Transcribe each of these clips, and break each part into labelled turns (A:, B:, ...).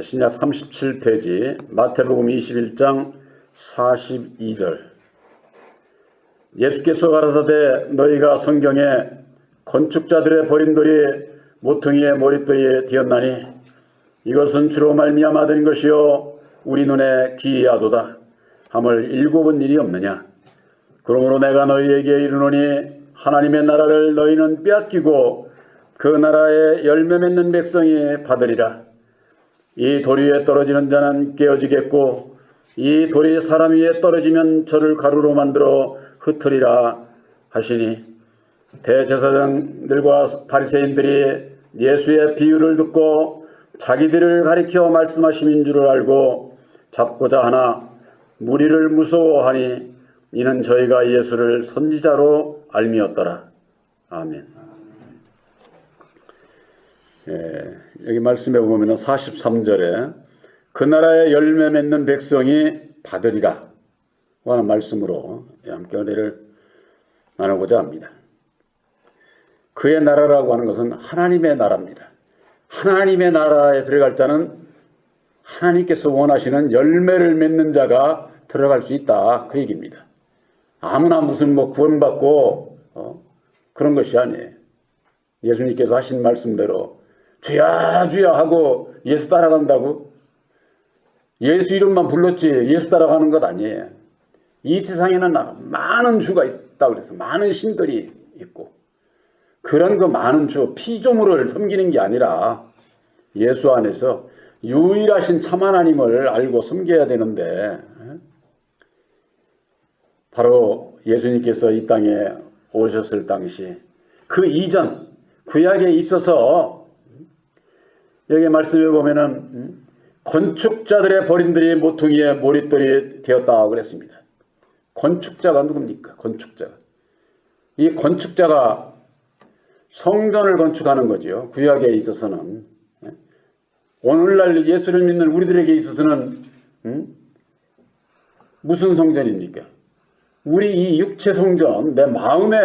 A: 신약 37페이지 마태복음 21장 42절. 예수께서 가라사대 너희가 성경에 건축자들의 버린 돌이 모퉁이의 머릿돌이 되었나니 이것은 주로 말미암아 된 것이요 우리 눈에 기이하도다 함을 일곱은 일이 없느냐. 그러므로 내가 너희에게 이르노니 하나님의 나라를 너희는 빼앗기고 그 나라에 열매 맺는 백성이 받으리라. 이 돌 위에 떨어지는 자는 깨어지겠고 이 돌이 사람 위에 떨어지면 저를 가루로 만들어 흩으리라 하시니 대제사장들과 바리새인들이 예수의 비유를 듣고 자기들을 가리켜 말씀하심인 줄을 알고 잡고자 하나 무리를 무서워하니 이는 저희가 예수를 선지자로 알미었더라. 아멘. 여기 말씀해 보면 43절에 그 나라에 열매 맺는 백성이 받으리라 하는 말씀으로 함께 은혜를 나누고자 합니다. 그의 나라라고 하는 것은 하나님의 나라입니다. 하나님의 나라에 들어갈 자는 하나님께서 원하시는 열매를 맺는 자가 들어갈 수 있다, 그 얘기입니다. 아무나 무슨 구원받고 그런 것이 아니에요. 예수님께서 하신 말씀대로 주야 주야 하고 예수 따라간다고? 예수 이름만 불렀지 예수 따라가는 것 아니에요. 이 세상에는 많은 주가 있다고 그래서 많은 신들이 있고 그런 그 많은 주 피조물을 섬기는 게 아니라 예수 안에서 유일하신 참 하나님을 알고 섬겨야 되는데 바로 예수님께서 이 땅에 오셨을 당시 그 이전 구약에 있어서 여기 말씀에 보면은 건축자들의 버림들이 모퉁이의 머릿돌이 되었다 그랬습니다. 건축자가 누굽니까? 건축자가. 이 건축자가 성전을 건축하는 거죠. 구약에 있어서는. 오늘날 예수를 믿는 우리들에게 있어서는 무슨 성전입니까? 우리 이 육체 성전, 내 마음에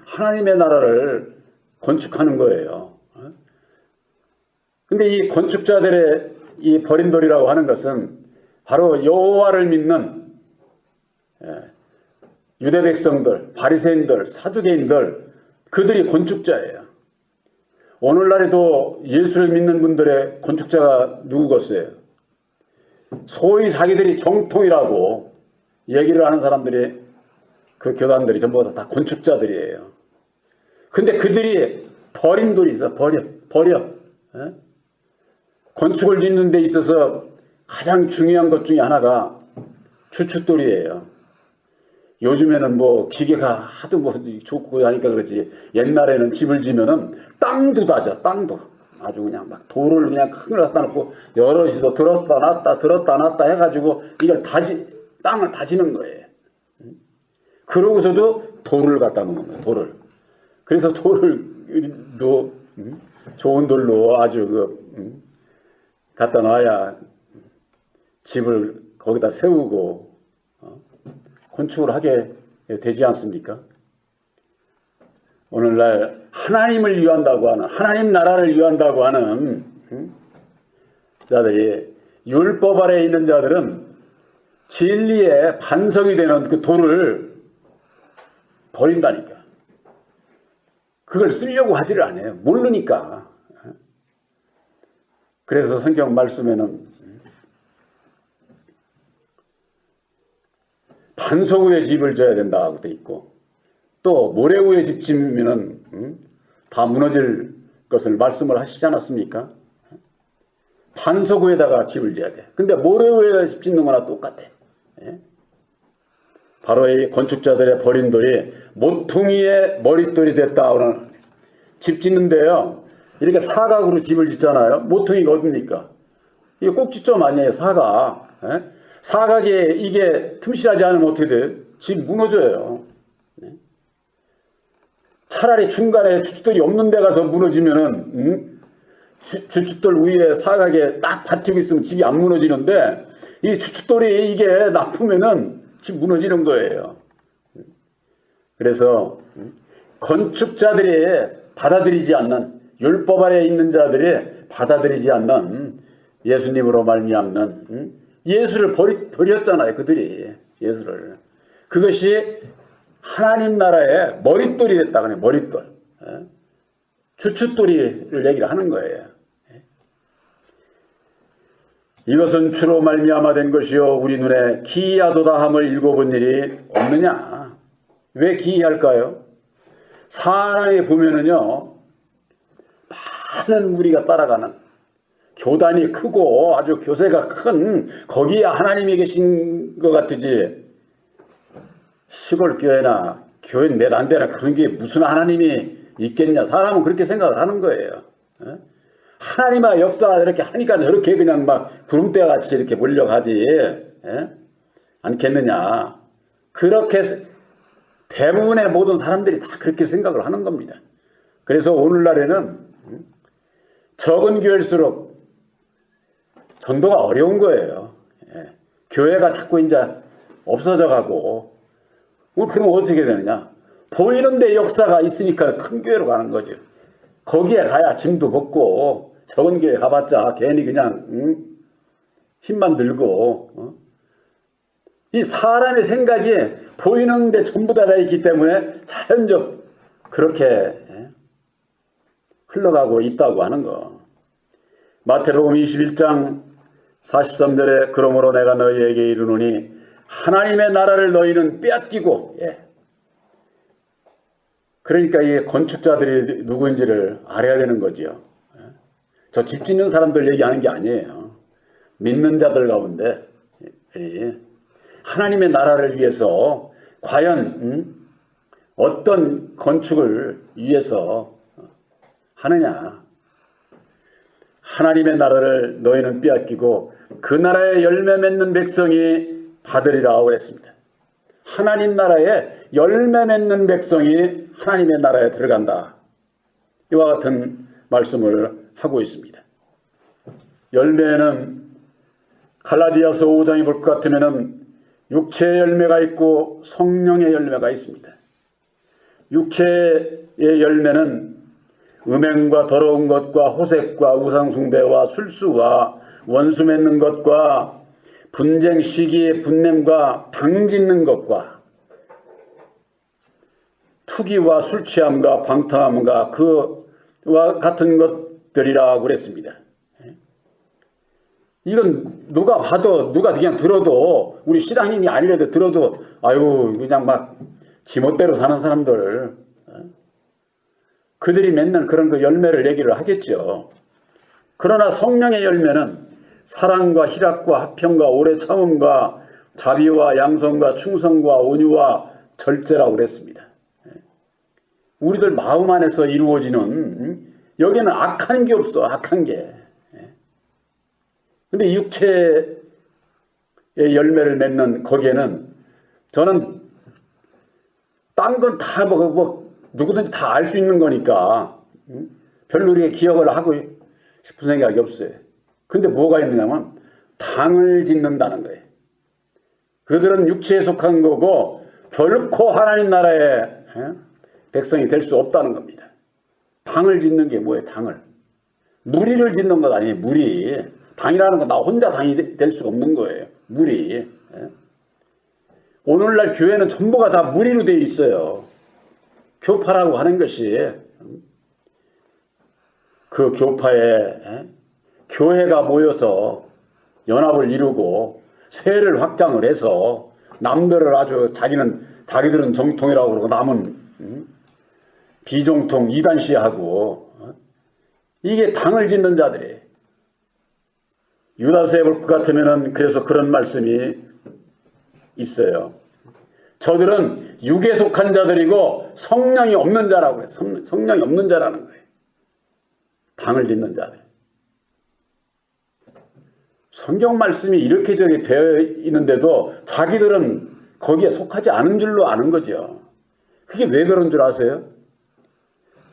A: 하나님의 나라를 건축하는 거예요. 근데 이 건축자들의 이 버린 돌이라고 하는 것은 바로 여호와를 믿는 유대 백성들, 바리새인들, 사두개인들, 그들이 건축자예요. 오늘날에도 예수를 믿는 분들의 건축자가 누구겠어요? 소위 자기들이 정통이라고 얘기를 하는 사람들이 그 교단들이 전부 다 건축자들이에요. 근데 그들이 버린 돌이 있어. 버려. 건축을 짓는 데 있어서 가장 중요한 것 중에 하나가 주춧돌이에요. 요즘에는 기계가 하도 좋고 하니까 그렇지 옛날에는 집을 지면은 땅도 다져. 땅도 아주 그냥 막 돌을 그냥 큰 걸 갖다 놓고 여럿이서 들었다 놨다 해가지고 이걸 땅을 다지는 거예요. 그러고서도 돌을 갖다 놓는 거예요. 돌을. 그래서 돌을도 좋은 돌로 아주 갖다 놔야 집을 거기다 세우고 건축을 하게 되지 않습니까? 오늘날 하나님을 위한다고 하는 하나님 나라를 위한다고 하는 자들이 율법 아래에 있는 자들은 진리의 반석이 되는 그 돌을 버린다니까. 그걸 쓰려고 하지를 않아요. 모르니까. 그래서 성경 말씀에는 반석 위에 집을 져야 된다고 돼 있고 또 모래 위에 집 짓면은 다 무너질 것을 말씀을 하시지 않았습니까? 반석 위에다가 집을 지어야 돼. 근데 모래 위에 집 짓는 거나 똑같아. 바로 이 건축자들의 버린 돌이 모퉁이의 머릿돌이 됐다. 집 짓는데요. 이렇게 사각으로 집을 짓잖아요. 모퉁이가 어딥니까? 이게 꼭지점 아니에요. 사각. 사각에 이게 틈실하지 않으면 어떻게 돼요? 집 무너져요. 차라리 중간에 주춧돌이 없는 데 가서 무너지면은 주춧돌 위에 사각에 딱 받치고 있으면 집이 안 무너지는데 이 주춧돌이 이게 나쁘면은 집 무너지는 거예요. 그래서 건축자들이 받아들이지 않는 율법 아래에 있는 자들이 받아들이지 않는 예수님으로 말미암는 예수를 버렸잖아요. 그들이 예수를. 그것이 하나님 나라의 머릿돌이 됐다 그래. 머릿돌. 주춧돌이를 얘기를 하는 거예요. 이것은 주로 말미암아 된 것이요 우리 눈에 기이하도다함을 읽어본 일이 없느냐. 왜 기이할까요? 사람이 보면은요 많은 무리가 따라가는 교단이 크고 아주 교세가 큰 거기에 하나님이 계신 것 같으지 시골 교회나 교회 몇 안 되나 그런 게 무슨 하나님이 있겠냐. 사람은 그렇게 생각을 하는 거예요. 하나님의 역사가 이렇게 하니까 저렇게 그냥 막 구름대와 같이 이렇게 몰려가지 않겠느냐. 그렇게 대부분의 모든 사람들이 다 그렇게 생각을 하는 겁니다. 그래서 오늘날에는 적은 교회일수록 전도가 어려운 거예요. 교회가 자꾸 이제 없어져 가고 그럼 어떻게 되느냐. 보이는데 역사가 있으니까 큰 교회로 가는 거죠. 거기에 가야 짐도 벗고 적은 교회 가봤자 괜히 그냥 힘만 들고 이 사람의 생각이 보이는데 전부 다 있기 때문에 자연적 그렇게 흘러가고 있다고 하는 거. 마태복음 21장 43절에 그러므로 내가 너희에게 이르노니 하나님의 나라를 너희는 빼앗기고 그러니까 이 건축자들이 누구인지를 알아야 되는 거죠. 저 집 짓는 사람들 얘기하는 게 아니에요. 믿는 자들 가운데 하나님의 나라를 위해서 과연 어떤 건축을 위해서 하느냐. 하나님의 나라를 너희는 빼앗기고 그 나라의 열매 맺는 백성이 받으리라 그랬습니다. 하나님 나라에 열매 맺는 백성이 하나님의 나라에 들어간다. 이와 같은 말씀을 하고 있습니다. 열매는 갈라디아서 5장에 볼 것 같으면 육체의 열매가 있고 성령의 열매가 있습니다. 육체의 열매는 음행과 더러운 것과 호색과 우상숭배와 술수와 원수 맺는 것과 분쟁 시기의 분냄과 당짓는 것과 투기와 술취함과 방탕함과 그와 같은 것들이라고 그랬습니다. 이건 누가 봐도 누가 그냥 들어도 우리 신앙인이 아니라도 들어도 아유 그냥 막 지멋대로 사는 사람들 그들이 맺는 그런 그 열매를 얘기를 하겠죠. 그러나 성령의 열매는 사랑과 희락과 화평과 오래 참음과 자비와 양선과 충성과 온유와 절제라고 그랬습니다. 우리들 마음 안에서 이루어지는 여기는 악한 게 없어. 악한 게. 근데 육체의 열매를 맺는 거기에는 저는 딴 건 다 누구든지 다 알 수 있는 거니까 별로 우리가 기억을 하고 싶은 생각이 없어요. 근데 뭐가 있느냐면 당을 짓는다는 거예요. 그들은 육체에 속한 거고 결코 하나님 나라의 백성이 될 수 없다는 겁니다. 당을 짓는 게 뭐예요? 당을. 무리를 짓는 것 아니에요. 무리. 당이라는 건 나 혼자 당이 될 수가 없는 거예요. 무리. 오늘날 교회는 전부가 다 무리로 되어 있어요. 교파라고 하는 것이 그 교파에 교회가 모여서 연합을 이루고 세를 확장을 해서 남들을 아주 자기들은 정통이라고 그러고 남은 비정통 이단시하고 이게 당을 짓는 자들이에요. 유다서에 볼 것 같으면은 그래서 그런 말씀이 있어요. 저들은 육에 속한 자들이고 성령이 없는 자라고 해요. 성령이 없는 자라는 거예요. 당을 짓는 자들. 성경 말씀이 이렇게 되어 있는데도 자기들은 거기에 속하지 않은 줄로 아는 거죠. 그게 왜 그런 줄 아세요?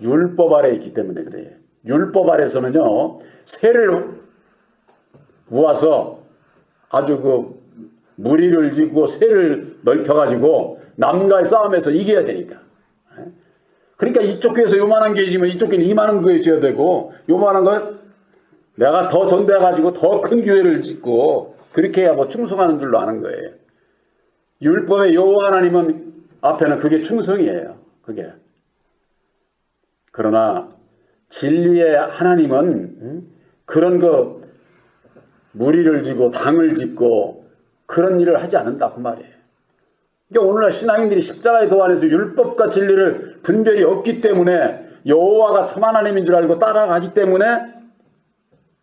A: 율법 아래 있기 때문에 그래요. 율법 아래서는요, 세를 모아서 아주 그 무리를 짓고 세를 넓혀가지고 남과의 싸움에서 이겨야 되니까. 그러니까 이쪽 교회에서 요만한 게 있으면 이쪽 교회는 이만한 거 있어야 되고 요만한 거 내가 더 전도해가지고 더 큰 교회를 짓고 그렇게 해야 뭐 충성하는 줄로 아는 거예요. 율법의 여호와 하나님은 앞에는 그게 충성이에요. 그게. 그러나 진리의 하나님은 그런 거 무리를 지고 당을 짓고 그런 일을 하지 않는다 그 말이에요. 그러니까 오늘날 신앙인들이 십자가의 도 안에서 율법과 진리를 분별이 없기 때문에 여호와가 참 하나님인 줄 알고 따라가기 때문에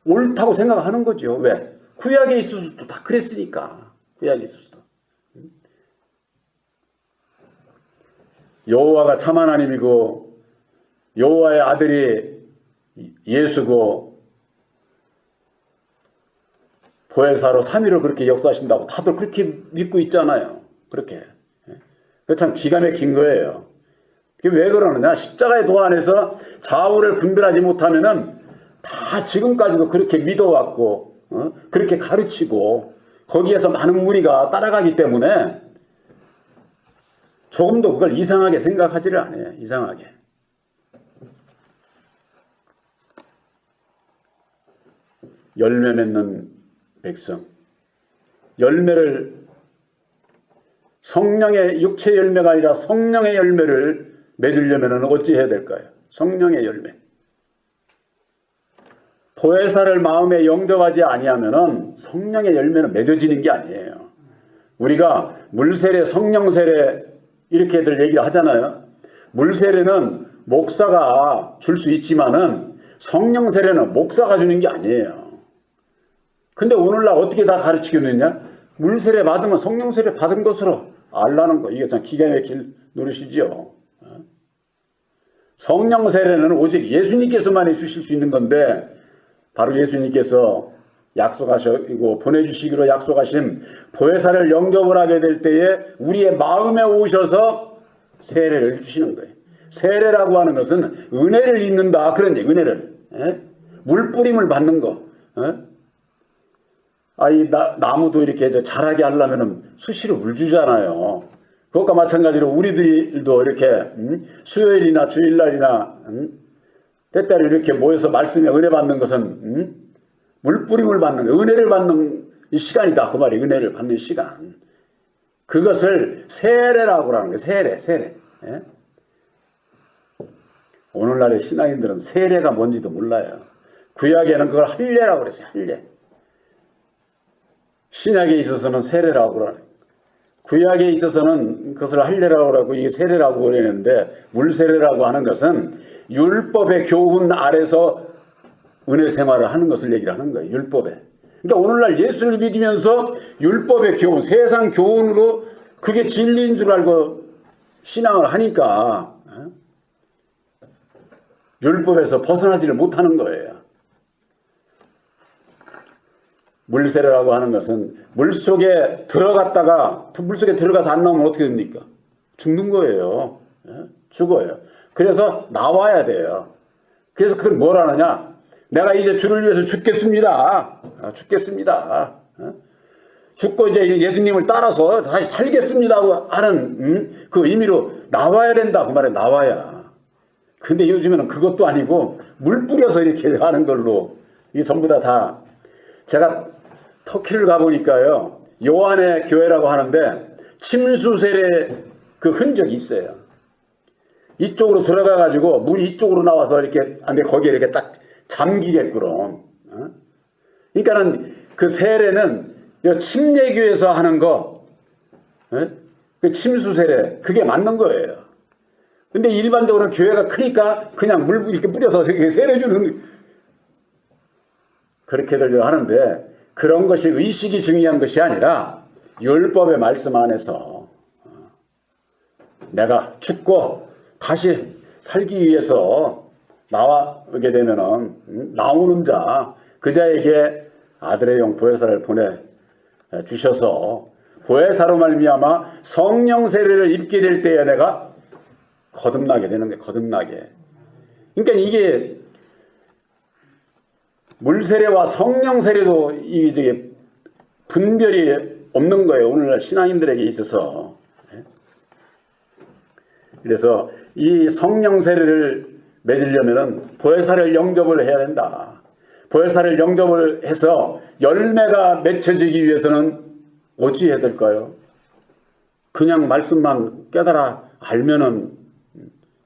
A: 옳다고 생각하는 거죠. 왜? 구약에 있어서도 다 그랬으니까. 구약에 있어서도. 여호와가 참 하나님이고 여호와의 아들이 예수고 보혜사로 3위로 그렇게 역사하신다고 다들 그렇게 믿고 있잖아요. 그렇게. 그게 참 기가 막힌 거예요. 그게 왜 그러느냐? 십자가의 도 안에서 좌우를 분별하지 못하면은 다 지금까지도 그렇게 믿어왔고 그렇게 가르치고 거기에서 많은 무리가 따라가기 때문에 조금도 그걸 이상하게 생각하지를 않아요. 이상하게. 열매 맺는 백성. 열매를 성령의 육체 열매가 아니라 성령의 열매를 맺으려면 어찌 해야 될까요? 성령의 열매. 보혜사를 마음에 영접하지 아니하면은 성령의 열매는 맺어지는 게 아니에요. 우리가 물세례, 성령세례 이렇게들 얘기를 하잖아요. 물세례는 목사가 줄 수 있지만은 성령세례는 목사가 주는 게 아니에요. 근데 오늘날 어떻게 다 가르치겠느냐? 물세례 받으면 성령세례 받은 것으로 알라는 거. 이게 참 기가 막힐 노릇이죠. 성령세례는 오직 예수님께서만 해주실 수 있는 건데 바로 예수님께서 약속하시고 보내주시기로 약속하신 보혜사를 영접을 하게 될 때에 우리의 마음에 오셔서 세례를 주시는 거예요. 세례라고 하는 것은 은혜를 입는다 그런 얘기. 은혜를. 물뿌림을 받는 거. 이 나무도 이렇게 자라게 하려면 수시로 물 주잖아요. 그것과 마찬가지로 우리들도 이렇게 수요일이나 주일날이나 때때로 이렇게 모여서 말씀에 은혜 받는 것은 물뿌림을 받는 거, 은혜를 받는 이 시간이다 그 말이. 은혜를 받는 시간. 그것을 세례라고 하는 거예요. 세례. 예? 오늘날의 신앙인들은 세례가 뭔지도 몰라요. 구약에는 그걸 할례라고 그랬어요. 할례. 신약에 있어서는 세례라고 그러는. 구약에 있어서는 그것을 할례라고 하고 이게 세례라고 그러는데 물세례라고 하는 것은 율법의 교훈 아래서 은혜 생활을 하는 것을 얘기를 하는 거예요. 율법에. 그러니까 오늘날 예수를 믿으면서 율법의 교훈, 세상 교훈으로 그게 진리인 줄 알고 신앙을 하니까 율법에서 벗어나지를 못하는 거예요. 물세례라고 하는 것은 물속에 들어갔다가 물속에 들어가서 안 나오면 어떻게 됩니까? 죽는 거예요. 죽어요. 그래서 나와야 돼요. 그래서 그걸 뭘 하느냐? 내가 이제 주를 위해서 죽겠습니다. 죽고 이제 예수님을 따라서 다시 살겠습니다 하는 그 의미로 나와야 된다 그 말에 나와야. 근데 요즘에는 그것도 아니고 물 뿌려서 이렇게 하는 걸로 이게 전부 다 제가 터키를 가보니까요. 요한의 교회라고 하는데 침수 세례 그 흔적이 있어요. 이쪽으로 들어가가지고 물이 이쪽으로 나와서 이렇게 안돼 거기에 이렇게 딱 잠기게끔. 그러니까는 그 세례는 침례교에서 하는 거, 그 침수 세례 그게 맞는 거예요. 근데 일반적으로 교회가 크니까 그냥 물 이렇게 뿌려서 세례 주는 그렇게들 하는데 그런 것이 의식이 중요한 것이 아니라 율법의 말씀 안에서 내가 죽고 다시 살기 위해서 나오게 되면은 나오는 자 그 자에게 아들의 영 보혜사를 보내 주셔서 보혜사로 말미암아 성령 세례를 입게 될 때에 내가 거듭나게 되는 거예요. 거듭나게. 그러니까 이게 물세례와 성령 세례도 이게 분별이 없는 거예요. 오늘날 신앙인들에게 있어서. 그래서 이 성령 세례를 맺으려면은 보혜사를 영접을 해야 된다. 보혜사를 영접을 해서 열매가 맺혀지기 위해서는 어찌 해야 될까요? 그냥 말씀만 깨달아 알면은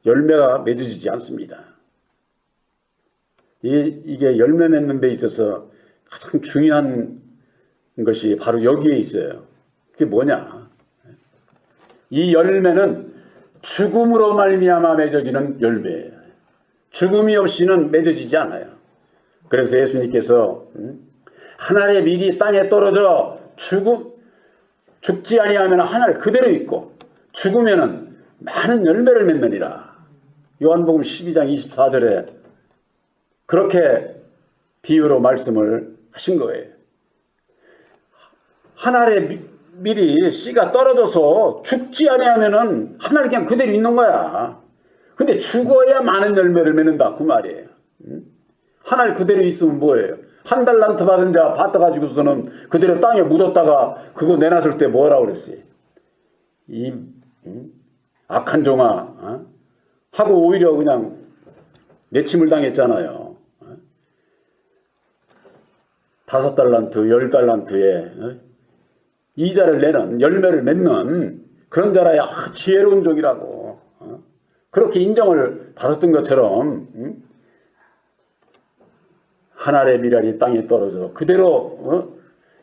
A: 열매가 맺어지지 않습니다. 이게 열매 맺는 데 있어서 가장 중요한 것이 바로 여기에 있어요. 그게 뭐냐? 이 열매는 죽음으로 말미암아 맺어지는 열매예요. 죽음이 없이는 맺어지지 않아요. 그래서 예수님께서 하늘의 밀이 땅에 떨어져 죽지 아니하면 하늘 그대로 있고 죽으면은 많은 열매를 맺느니라. 요한복음 12장 24절에 그렇게 비유로 말씀을 하신 거예요. 하늘의 밀이 씨가 떨어져서 죽지 아니하면은 하늘 그냥 그대로 있는 거야. 근데 죽어야 많은 열매를 맺는다 그 말이에요. 하늘 그대로 있으면 뭐예요? 한 달란트 받은 자 받아가지고서는 그대로 땅에 묻었다가 그거 내놨을 때 뭐라고 그랬어요? 이 악한 종아 하고 오히려 그냥 내침을 당했잖아요. 5달란트, 10달란트에 이자를 내는 열매를 맺는 그런 자라야 지혜로운 종이라고 그렇게 인정을 받았던 것처럼 하늘의 밀알이 땅에 떨어져 그대로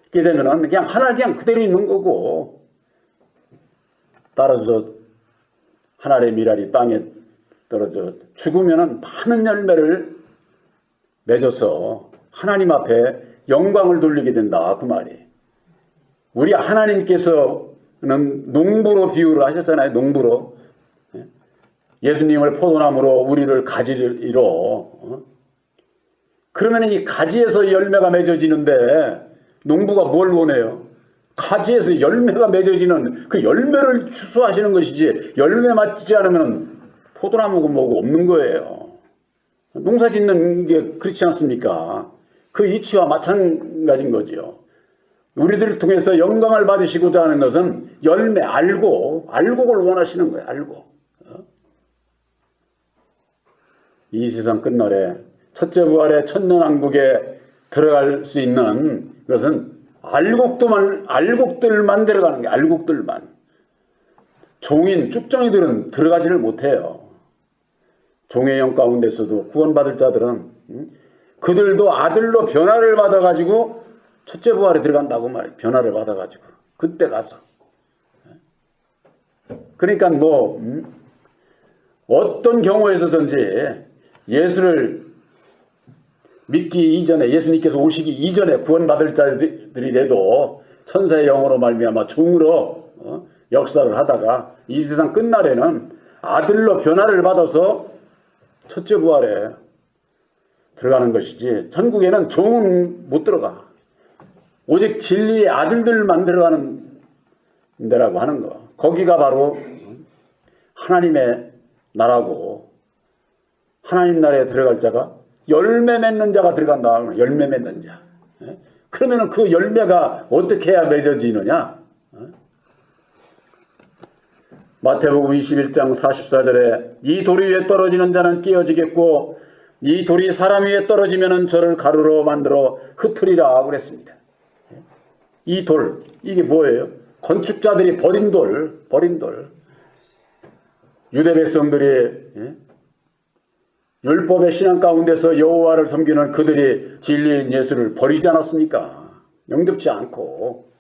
A: 있게 되면은 그냥 하늘 그냥 그대로 있는 거고 따라서 하늘의 밀알이 땅에 떨어져 죽으면은 많은 열매를 맺어서 하나님 앞에 영광을 돌리게 된다 그 말이. 우리 하나님께서는 농부로 비유를 하셨잖아요. 농부로 예수님을 포도나무로 우리를 가지로 그러면 이 가지에서 열매가 맺어지는데 농부가 뭘 원해요? 가지에서 열매가 맺어지는 그 열매를 추수하시는 것이지 열매 맞지 않으면 포도나무고 뭐고 없는 거예요. 농사 짓는 게 그렇지 않습니까? 그 이치와 마찬가지인 거지요. 우리들을 통해서 영광을 받으시고자 하는 것은 열매 알곡을 원하시는 거예요. 알곡. 이 세상 끝날에 첫째 부활의 천년왕국에 들어갈 수 있는 것은 알곡들만 들어가는 게 알곡들만. 종인 쭉정이들은 들어가지를 못해요. 종의 영 가운데서도 구원받을 자들은 그들도 아들로 변화를 받아가지고 첫째 부활에 들어간다고 말이에요. 변화를 받아가지고 그때 가서. 그러니까 어떤 경우에서든지 예수를 믿기 이전에 예수님께서 오시기 이전에 구원받을 자들이라도 천사의 영으로 말미암아 종으로 역사를 하다가 이 세상 끝날에는 아들로 변화를 받아서 첫째 부활에 들어가는 것이지 천국에는 종은 못 들어가. 오직 진리의 아들들만 들어가는 데라고 하는 거. 거기가 바로 하나님의 나라고 하나님 나라에 들어갈 자가 열매 맺는 자가 들어간다. 열매 맺는 자. 그러면 그 열매가 어떻게 해야 맺어지느냐? 마태복음 21장 44절에 이 돌 위에 떨어지는 자는 깨어지겠고 이 돌이 사람 위에 떨어지면 저를 가루로 만들어 흩으리라 그랬습니다. 이 돌, 이게 뭐예요? 건축자들이 버린 돌. 유대 백성들이 율법의 신앙 가운데서 여호와를 섬기는 그들이 진리인 예수를 버리지 않았습니까? 영접지 않고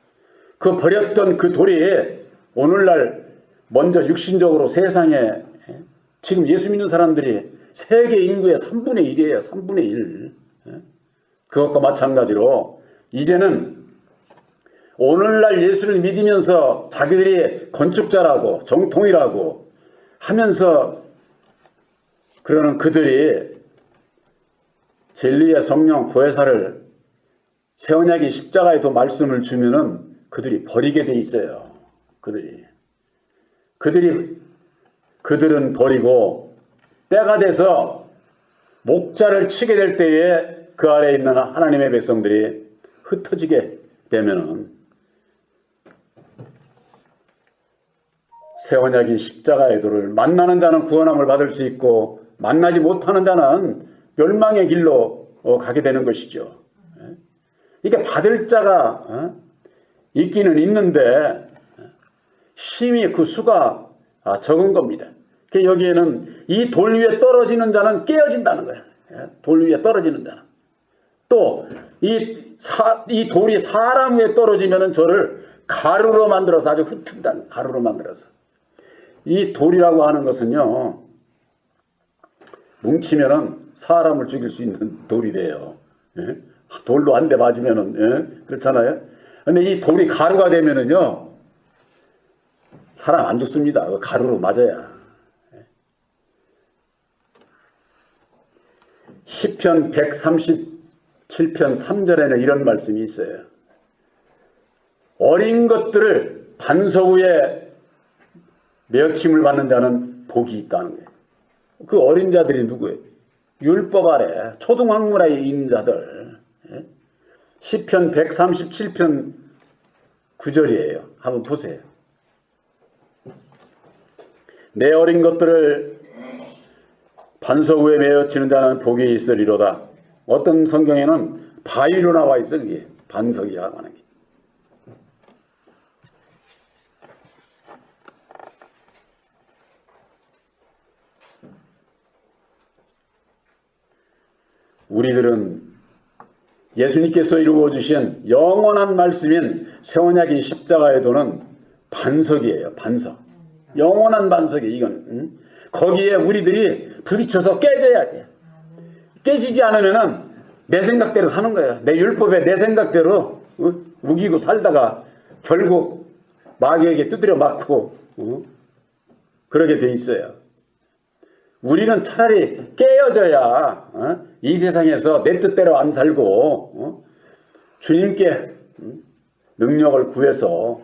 A: 그 버렸던 그 돌이 오늘날 먼저 육신적으로 세상에 지금 예수 믿는 사람들이 세계 인구의 3분의 1이에요. 3분의 1. 그것과 마찬가지로 이제는 오늘날 예수를 믿으면서 자기들이 건축자라고 정통이라고 하면서 그러는 그들이 진리의 성령 보혜사를 새 언약의 십자가에도 말씀을 주면은 그들이 버리게 돼 있어요. 그들은 버리고 때가 돼서 목자를 치게 될 때에 그 아래에 있는 하나님의 백성들이 흩어지게 되면은 새 언약인 십자가의 도를 만나는 자는 구원함을 받을 수 있고 만나지 못하는 자는 멸망의 길로 가게 되는 것이죠. 이게 받을 자가 있기는 있는데 심히 그 수가 적은 겁니다. 여기에는 이 돌 위에 떨어지는 자는 깨어진다는 거예요. 돌 위에 떨어지는 자는. 또 이 돌이 사람 위에 떨어지면은 저를 가루로 만들어서 아주 흩은다는, 가루로 만들어서. 이 돌이라고 하는 것은요, 뭉치면은 사람을 죽일 수 있는 돌이 돼요. 돌로 한 대 맞으면은, 그렇잖아요. 근데 이 돌이 가루가 되면은요, 사람 안 죽습니다. 가루로 맞아야. 시편 137편 3절에는 이런 말씀이 있어요. 어린 것들을 반석 위에 메어침을 받는 자는 복이 있다는 거예요. 그 어린 자들이 누구예요? 율법 아래 초등학문화에 있는 자들. 시편 137편 9절이에요. 한번 보세요. 내 어린 것들을 반석 위에 메어치는 자는 복이 있으리로다. 어떤 성경에는 바위로 나와 있어. 그게 반석이라고 하는 게. 우리들은 예수님께서 이루어 주신 영원한 말씀인 새언약인 십자가의 도는 반석이에요. 반석. 영원한 반석이에요. 이건. 거기에 우리들이 부딪혀서 깨져야 돼요. 깨지지 않으면은 내 생각대로 사는 거예요. 내 율법에 내 생각대로 우기고 살다가 결국 마귀에게 두드려 맞고 그러게 돼 있어요. 우리는 차라리 깨어져야 이 세상에서 내 뜻대로 안 살고 주님께 능력을 구해서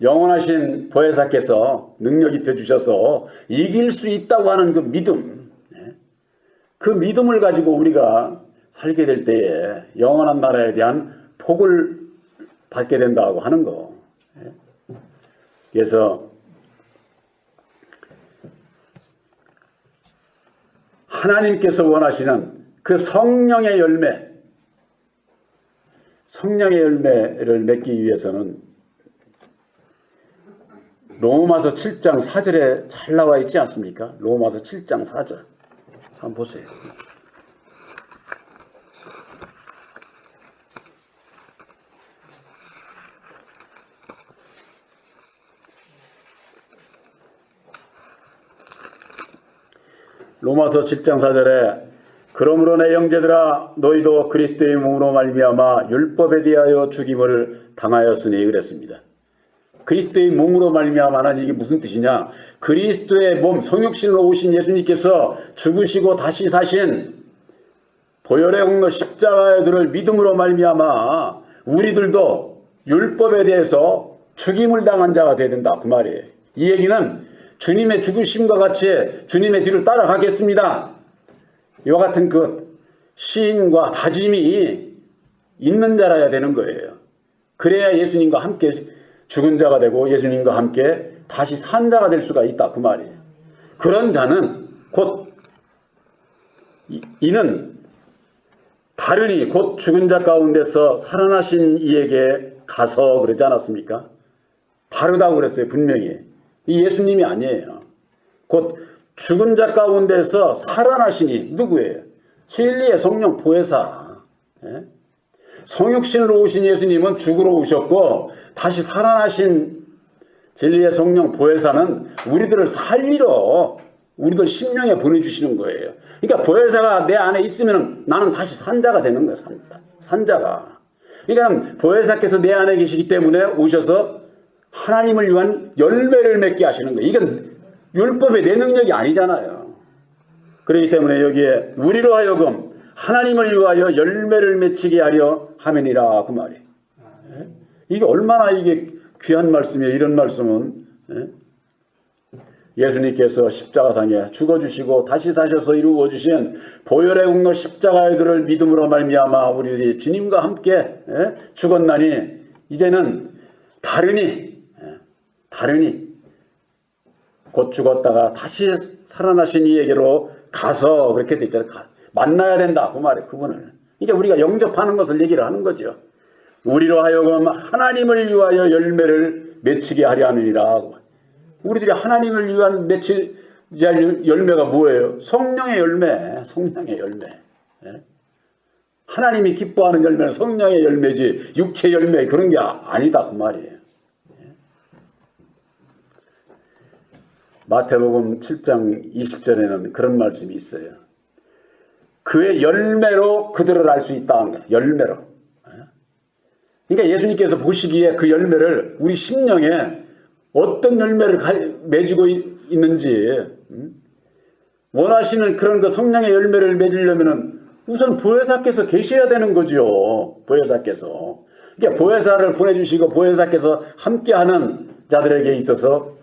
A: 영원하신 보혜사께서 능력 입혀주셔서 이길 수 있다고 하는 그 믿음, 그 믿음을 가지고 우리가 살게 될 때에 영원한 나라에 대한 복을 받게 된다고 하는 거. 그래서 하나님께서 원하시는 그 성령의 열매를 맺기 위해서는 로마서 7장 4절에 잘 나와 있지 않습니까? 로마서 7장 4절. 한번 보세요. 로마서 7장 4절에 그러므로 내 형제들아 너희도 그리스도의 몸으로 말미암아 율법에 대하여 죽임을 당하였으니 그랬습니다. 그리스도의 몸으로 말미암아는 이게 무슨 뜻이냐? 그리스도의 몸, 성육신으로 오신 예수님께서 죽으시고 다시 사신 보혈의 공로 십자가의 도를 믿음으로 말미암아 우리들도 율법에 대해서 죽임을 당한 자가 되어야 된다 그 말이에요. 이 얘기는 주님의 죽으심과 같이 주님의 뒤를 따라가겠습니다. 이와 같은 그 시인과 다짐이 있는 자라야 되는 거예요. 그래야 예수님과 함께 죽은 자가 되고 예수님과 함께 다시 산 자가 될 수가 있다 그 말이에요. 그런 자는 곧 이는 다르니 곧 죽은 자 가운데서 살아나신 이에게 가서 그러지 않았습니까? 다르다고 그랬어요. 분명히. 이 예수님이 아니에요. 곧 죽은 자 가운데서 살아나시니 누구예요? 진리의 성령 보혜사. 성육신으로 오신 예수님은 죽으러 오셨고 다시 살아나신 진리의 성령 보혜사는 우리들을 살리러 우리들 심령에 보내주시는 거예요. 그러니까 보혜사가 내 안에 있으면 나는 다시 산자가 되는 거예요. 산자가. 그러니까 보혜사께서 내 안에 계시기 때문에 오셔서 하나님을 위한 열매를 맺게 하시는 거예요. 이건 율법의 내 능력이 아니잖아요. 그렇기 때문에 여기에 우리로 하여금 하나님을 위하여 열매를 맺히게 하려 함이니라 그 말이에요. 이게 얼마나 이게 귀한 말씀이에요. 이런 말씀은 예수님께서 십자가상에 죽어주시고 다시 사셔서 이루어주신 보혈의 공로 십자가의 도를 믿음으로 말미암아 우리들이 주님과 함께 죽었나니 이제는 다르니 곧 죽었다가 다시 살아나신 이에게로 가서 그렇게 됐잖아요. 만나야 된다 그 말이에요. 그분을. 그러니까 우리가 영접하는 것을 얘기를 하는 거죠. 우리로 하여금 하나님을 위하여 열매를 맺히게 하려 하느니라. 우리들이 하나님을 위한 맺힐 열매가 뭐예요? 성령의 열매. 성령의 열매. 하나님이 기뻐하는 열매는 성령의 열매지 육체 열매 그런 게 아니다 그 말이에요. 마태복음 7장 20절에는 그런 말씀이 있어요. 그의 열매로 그들을 알 수 있다. 열매로. 그러니까 예수님께서 보시기에 그 열매를 우리 심령에 어떤 열매를 맺고 있는지 원하시는 그런 그 성령의 열매를 맺으려면은 우선 보혜사께서 계셔야 되는 거죠. 보혜사께서. 그러니까 보혜사를 보내주시고 보혜사께서 함께하는 자들에게 있어서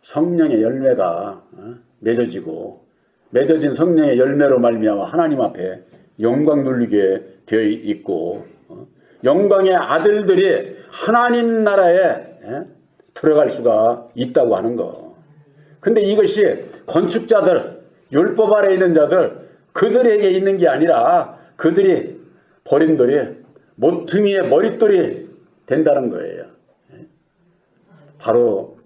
A: 성령의 열매가 맺어지고 맺어진 성령의 열매로 말미암아 하나님 앞에 영광 돌리게 되어 있고 영광의 아들들이 하나님 나라에 들어갈 수가 있다고 하는 거. 근데 이것이 건축자들, 율법 아래 있는 자들 그들에게 있는 게 아니라 그들이 버림돌이 모퉁이의 머릿돌이 된다는 거예요. 바로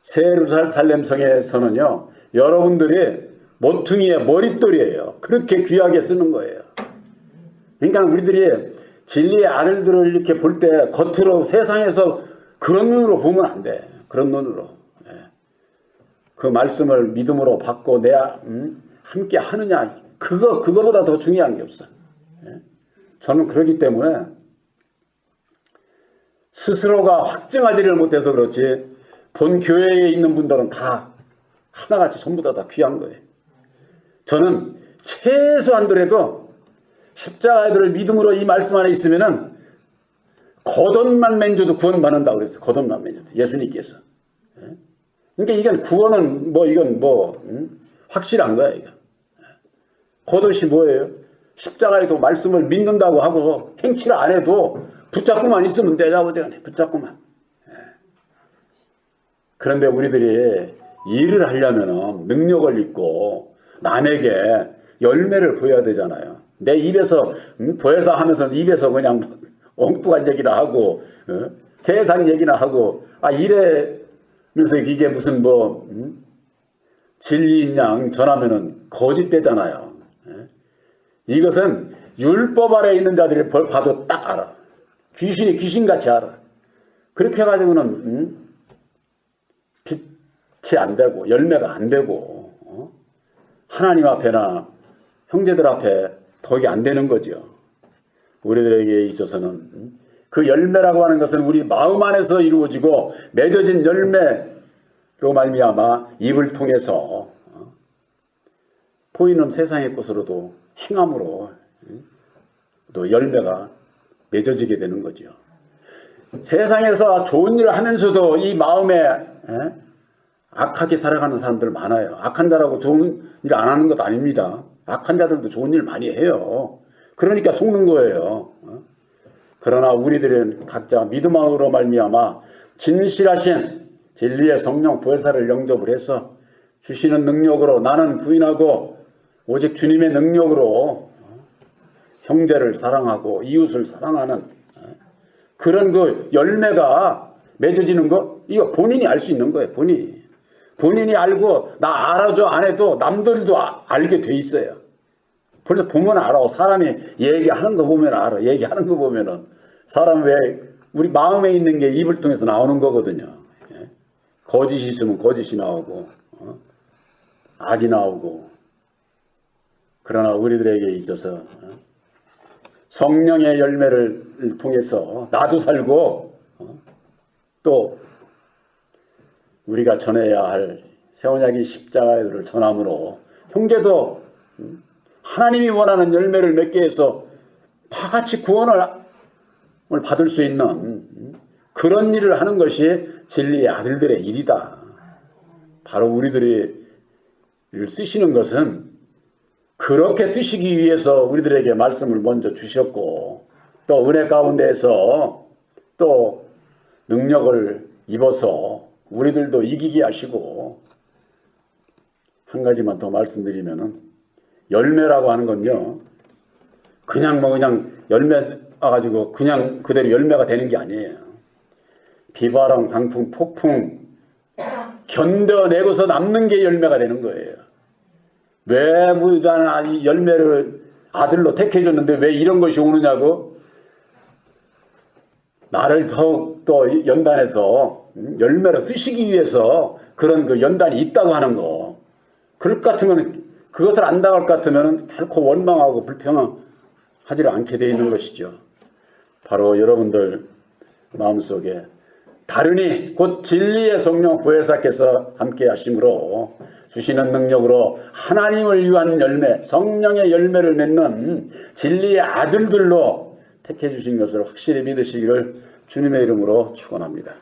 A: 새 예루살렘 성에서는요. 여러분들이 모퉁이의 머릿돌이에요. 그렇게 귀하게 쓰는 거예요. 그러니까 우리들이 진리의 아들들을 이렇게 볼 때 겉으로 세상에서 그런 눈으로 보면 안 돼. 그런 눈으로. 그 말씀을 믿음으로 받고 내가 함께 하느냐. 그거보다 더 중요한 게 없어. 저는 그렇기 때문에 스스로가 확증하지를 못해서 그렇지 본 교회에 있는 분들은 다 하나같이 전부 다 귀한 거예요. 저는 최소한더라도 십자가들을 믿음으로 이 말씀 안에 있으면은 겉옷만 맨줘도 구원받는다고 그랬어요. 겉옷만 맨줘도 예수님께서. 그러니까 이건 구원은 확실한 거야 이거. 겉옷이 뭐예요? 십자가에도 말씀을 믿는다고 하고 행치를 안 해도 붙잡고만 있으면 되자 어제간에 붙잡고만. 그런데 우리들이 일을 하려면 능력을 입고 남에게 열매를 보여야 되잖아요. 내 입에서 보혜사 하면서 입에서 그냥 엉뚱한 얘기나 하고 세상 얘기나 하고 이래면서 이게 무슨 진리인 양 전하면은 거짓되잖아요. 이것은 율법 아래 있는 자들이 봐도 딱 알아. 귀신이 귀신같이 알아. 그렇게 해가지고는 빛이 안 되고 열매가 안 되고 하나님 앞에나 형제들 앞에 덕이 안 되는 거죠. 우리들에게 있어서는 그 열매라고 하는 것은 우리 마음 안에서 이루어지고 맺어진 열매로 말미암아 입을 통해서 보이는 세상의 것으로도 행함으로 또 열매가 맺어지게 되는 거죠. 세상에서 좋은 일을 하면서도 이 마음에 악하게 살아가는 사람들 많아요. 악한 자라고 좋은 일 안 하는 것 아닙니다. 악한 자들도 좋은 일 많이 해요. 그러니까 속는 거예요. 그러나 우리들은 각자 믿음으로 말미암아 진실하신 진리의 성령 보혜사를 영접을 해서 주시는 능력으로 나는 부인하고 오직 주님의 능력으로 형제를 사랑하고 이웃을 사랑하는 그런 그 열매가 맺어지는 거 이거 본인이 알 수 있는 거예요. 본인이 알고 나 알아줘 안 해도 남들도 알게 돼 있어요. 벌써 보면 알아. 사람이 얘기하는 거 보면 알아. 얘기하는 거 보면은 사람 왜 우리 마음에 있는 게 입을 통해서 나오는 거거든요. 거짓이 있으면 거짓이 나오고 악이 나오고 그러나 우리들에게 있어서 성령의 열매를 통해서 나도 살고 또 우리가 전해야 할 새언약이 십자가를 전함으로 형제도 하나님이 원하는 열매를 맺게 해서 다 같이 구원을 받을 수 있는 그런 일을 하는 것이 진리의 아들들의 일이다. 바로 우리들이 쓰시는 것은 그렇게 쓰시기 위해서 우리들에게 말씀을 먼저 주셨고 또 은혜 가운데에서 또 능력을 입어서 우리들도 이기게 하시고 한 가지만 더 말씀드리면은 열매라고 하는 건요, 그냥 열매 와가지고 그냥 그대로 열매가 되는 게 아니에요. 비바람, 광풍, 폭풍 견뎌내고서 남는 게 열매가 되는 거예요. 왜 나는 열매를 아들로 택해줬는데 왜 이런 것이 오느냐고, 나를 더욱 더 연단해서 열매로 쓰시기 위해서 그런 그 연단이 있다고 하는 거. 그럴 것 같으면, 그것을 안당할 것 같으면 결코 원망하고 불평하지를 않게 되어 있는 것이죠. 바로 여러분들 마음속에 다르니 곧 진리의 성령 보혜사께서 함께 하심으로 주시는 능력으로 하나님을 위한 열매, 성령의 열매를 맺는 진리의 아들들로 택해 주신 것을 확실히 믿으시기를 주님의 이름으로 축원합니다.